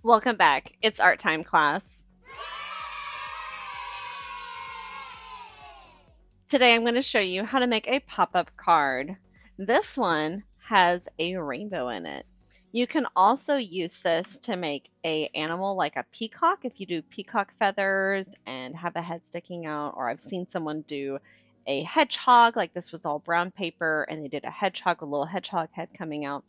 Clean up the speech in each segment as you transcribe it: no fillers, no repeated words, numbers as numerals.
Welcome back. It's art time class. Today I'm going to show you how to make a pop-up card. This one has a rainbow in it. You can also use this to make a animal like a peacock if you do peacock feathers and have a head sticking out, or I've seen someone do a hedgehog, like this was all brown paper and they did a hedgehog, a little hedgehog head coming out.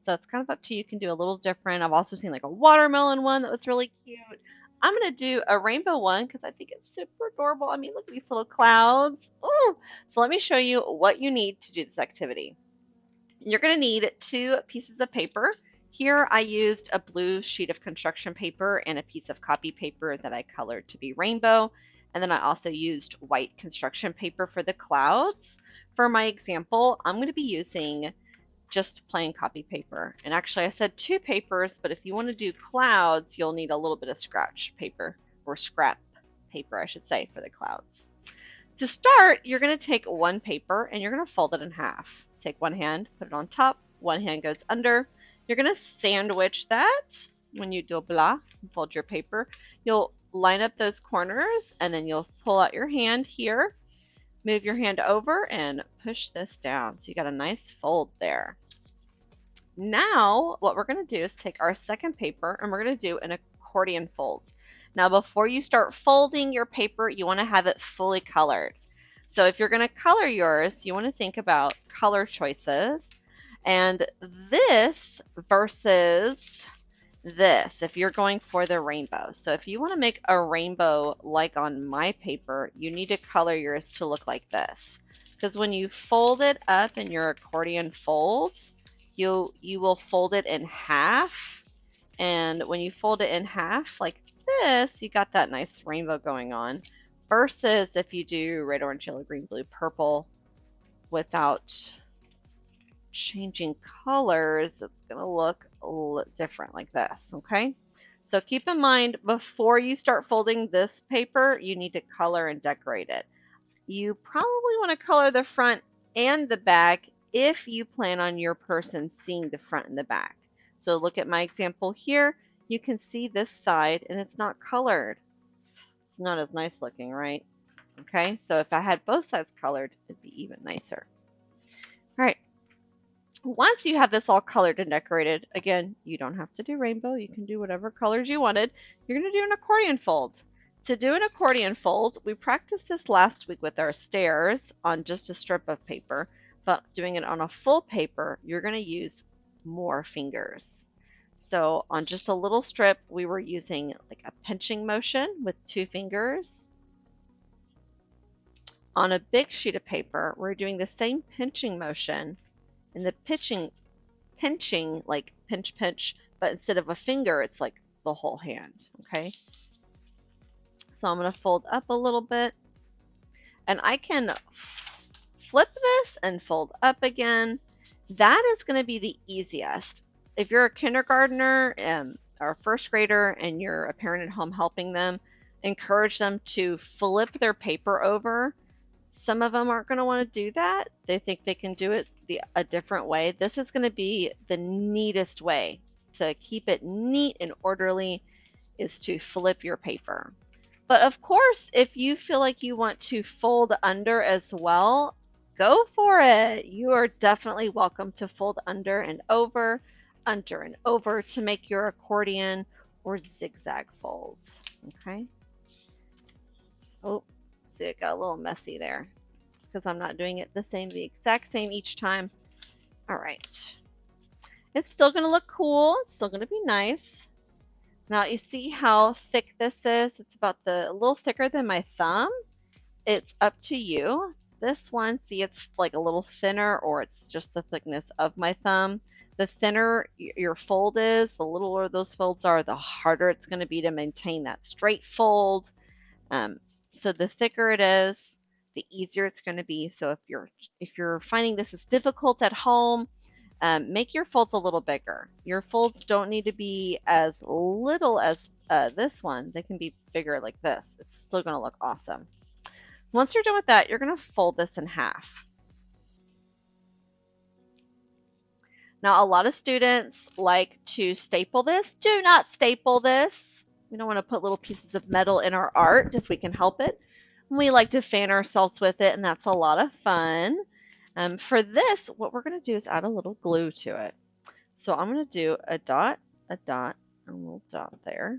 So it's kind of up to you. You can do a little different. I've also seen like a watermelon one that was really cute. I'm going to do a rainbow one because I think it's super adorable. I mean, look at these little clouds. Oh, so let me show you what you need to do this activity. You're going to need 2 pieces of paper. Here I used a blue sheet of construction paper and a piece of copy paper that I colored to be rainbow. And then I also used white construction paper for the clouds. For my example, I'm going to be using just plain copy paper. And actually I said 2 papers, but if you want to do clouds, you'll need a little bit of scratch paper, or scrap paper, I should say, for the clouds. To start, you're going to take 1 paper and you're going to fold it in half. Take one hand, put it on top, one hand goes under. You're going to sandwich that. When you do blah, fold your paper, you'll line up those corners and then you'll pull out your hand here. Move your hand over and push this down. So you got a nice fold there. Now, what we're going to do is take our second paper and we're going to do an accordion fold. Now, before you start folding your paper, you want to have it fully colored. So if you're going to color yours, you want to think about color choices. And this versus this, if you're going for the rainbow. So if you want to make a rainbow like on my paper, you need to color yours to look like this. Because when you fold it up in your accordion folds, you will fold it in half. And when you fold it in half like this, you got that nice rainbow going on. Versus if you do red, orange, yellow, green, blue, purple without changing colors, it's going to look a little different like this, okay? So keep in mind, before you start folding this paper, you need to color and decorate it. You probably want to color the front and the back if you plan on your person seeing the front and the back. So look at my example here. You can see this side and it's not colored. It's not as nice looking, right? Okay, so if I had both sides colored, it'd be even nicer. All right. Once you have this all colored and decorated, again, you don't have to do rainbow. You can do whatever colors you wanted. You're going to do an accordion fold. To do an accordion fold, we practiced this last week with our stairs on just a strip of paper, but doing it on a full paper, you're going to use more fingers. So on just a little strip, we were using like a pinching motion with 2 fingers. On a big sheet of paper, we're doing the same pinching motion, and the pinching like pinch, pinch, but instead of a finger, it's like the whole hand, okay? So I'm going to fold up a little bit, and I can flip this and fold up again. That is going to be the easiest. If you're a kindergartner or a first grader and you're a parent at home helping them, encourage them to flip their paper over. Some of them aren't going to want to do that. They think they can do it a different way. This is going to be the neatest way to keep it neat and orderly, is to flip your paper. But of course, if you feel like you want to fold under as well, go for it. You are definitely welcome to fold under and over to make your accordion or zigzag folds. Okay. Oh, see, it got a little messy there. It's because I'm not doing it the exact same each time. All right. It's still going to look cool. It's still going to be nice. Now you see how thick this is? It's about a little thicker than my thumb. It's up to you. This one, see, it's like a little thinner, or it's just the thickness of my thumb. The thinner your fold is, the littler those folds are, the harder it's going to be to maintain that straight fold. So the thicker it is, the easier it's going to be. So if you're finding this is difficult at home, make your folds a little bigger. Your folds don't need to be as little as this one. They can be bigger like this. It's still going to look awesome. Once you're done with that, you're going to fold this in half. Now, a lot of students like to staple this. Do not staple this. We don't want to put little pieces of metal in our art if we can help it. We like to fan ourselves with it, and that's a lot of fun. For this, what we're going to do is add a little glue to it. So I'm going to do a dot, and a little dot there.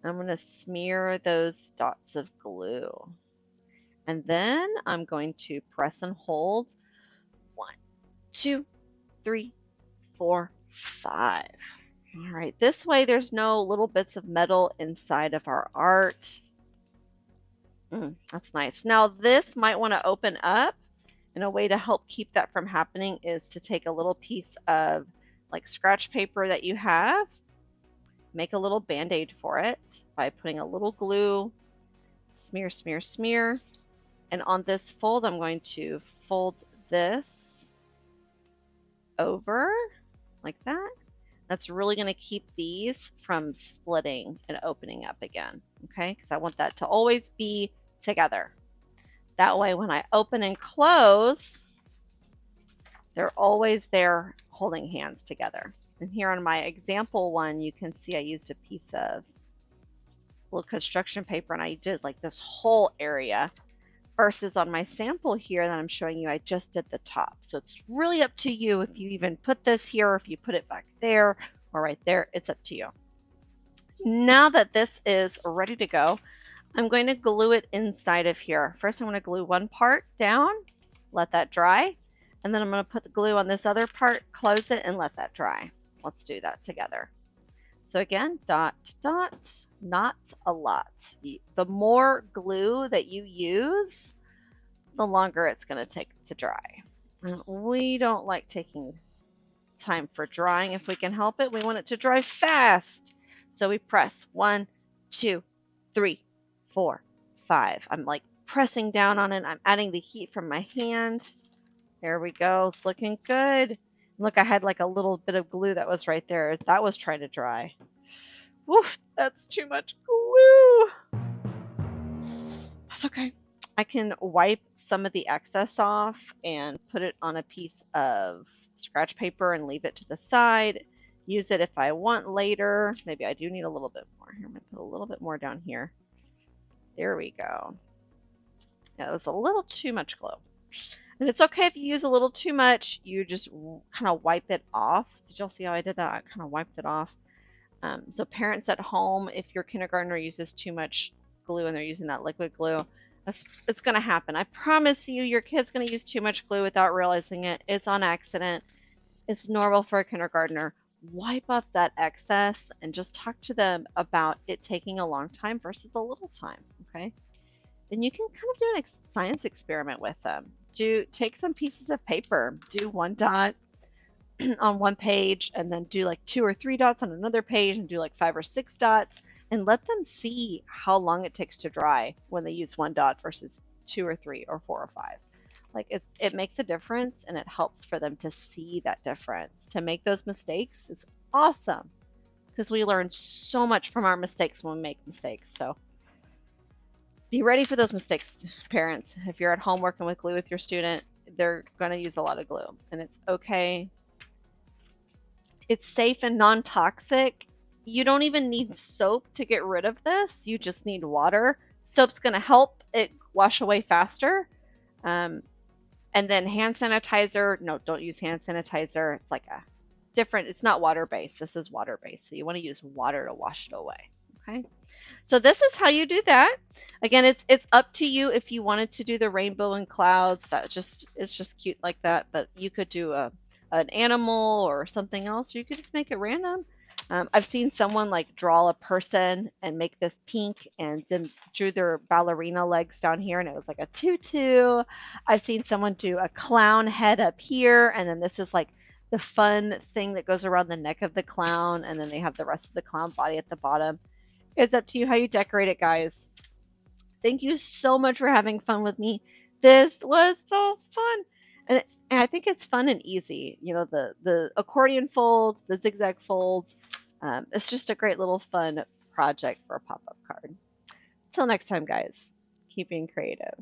I'm going to smear those dots of glue. And then I'm going to press and hold 1, 2, 3, 4, 5. All right, this way there's no little bits of metal inside of our art. That's nice. Now this might want to open up, and a way to help keep that from happening is to take a little piece of like scratch paper that you have, make a little Band-Aid for it by putting a little glue, smear, smear, smear. And on this fold, I'm going to fold this over like that. That's really going to keep these from splitting and opening up again, okay? Because I want that to always be together. That way, when I open and close, they're always there holding hands together. And here on my example one, you can see I used a piece of little construction paper and I did like this whole area, versus on my sample here that I'm showing you, I just did the top. So it's really up to you if you even put this here, or if you put it back there or right there, it's up to you. Now that this is ready to go, I'm going to glue it inside of here. First, I'm going to glue one part down, let that dry, and then I'm going to put the glue on this other part, close it, and let that dry. Let's do that together. So again, dot, dot, not a lot. The more glue that you use, the longer it's going to take to dry. We don't like taking time for drying if we can help it. We want it to dry fast. So we press 1, 2, 3, 4, 5. I'm like pressing down on it. I'm adding the heat from my hand. There we go. It's looking good. Look, I had like a little bit of glue that was right there. That was trying to dry. Woof, that's too much glue. That's okay. I can wipe some of the excess off and put it on a piece of scratch paper and leave it to the side. Use it if I want later. Maybe I do need a little bit more. Here, I'm going to put a little bit more down here. There we go. Yeah, it was a little too much glue. And it's okay if you use a little too much. You just kind of wipe it off. Did y'all see how I did that? I kind of wiped it off. So parents at home, if your kindergartner uses too much glue and they're using that liquid glue, it's going to happen. I promise you, your kid's going to use too much glue without realizing it. It's on accident. It's normal for a kindergartner. Wipe off that excess and just talk to them about it taking a long time versus a little time, okay? Then you can kind of do a science experiment with them. Take some pieces of paper, do one dot on one page, and then do like 2 or 3 dots on another page, and do like 5 or 6 dots, and let them see how long it takes to dry when they use 1 dot versus 2 or 3 or 4 or 5. Like it makes a difference, and it helps for them to see that difference. To make those mistakes, it's awesome because we learn so much from our mistakes when we make mistakes. So be ready for those mistakes, parents. If you're at home working with glue with your student, they're going to use a lot of glue, and it's okay. It's safe and non-toxic. You don't even need soap to get rid of this. You just need water. Soap's going to help it wash away faster. And then hand sanitizer. No, don't use hand sanitizer. It's like a different, it's not water-based. This is water-based. So you want to use water to wash it away. Okay. So this is how you do that. Again, it's up to you if you wanted to do the rainbow and clouds. It's just cute like that. But you could do an animal or something else, or you could just make it random. I've seen someone like draw a person and make this pink and then drew their ballerina legs down here, and it was like a tutu. I've seen someone do a clown head up here, and then this is like the fun thing that goes around the neck of the clown, and then they have the rest of the clown body at the bottom. It's up to you how you decorate it, guys. Thank you so much for having fun with me. This was so fun. And I think it's fun and easy. You know, the accordion fold, the zigzag folds. It's just a great little fun project for a pop-up card. Until next time, guys, keep being creative.